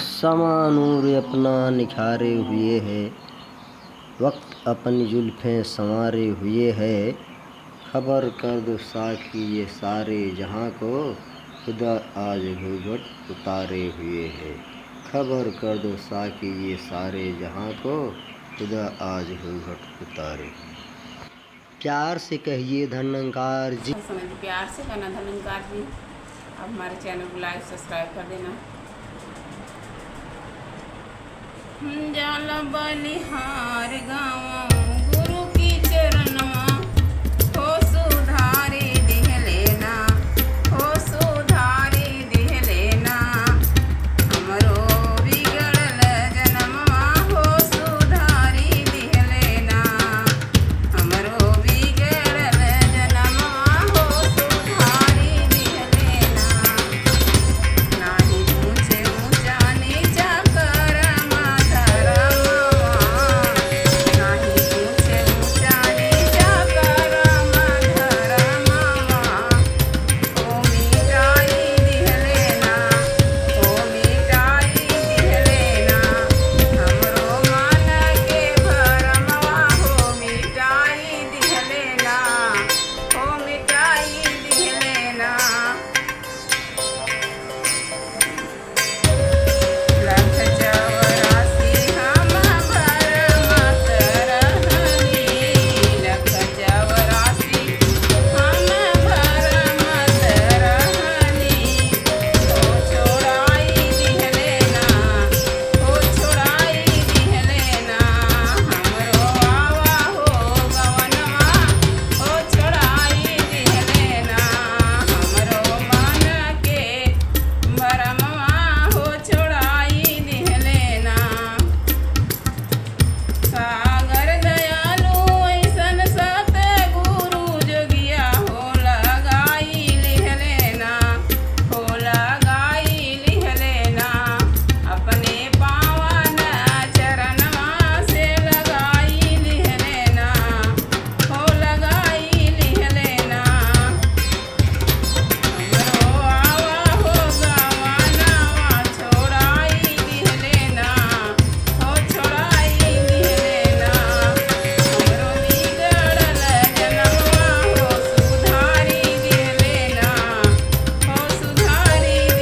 समा नूर अपना निखारे हुए है, वक्त अपनी जुल्फ़ें संवारे हुए है। खबर कर दो साकी ये सारे जहां को, खुदा आज घूंघट उतारे हुए है। खबर कर दो साकी ये सारे जहां को, खुदा आज घूंघट उतारे। प्यार से कहिए धनंकार जी। समझ प्यार से कहना धनंकार जी। अब हमारे चैनल को लाइक सब्सक्राइब कर देना। जाला बलिहार गाँव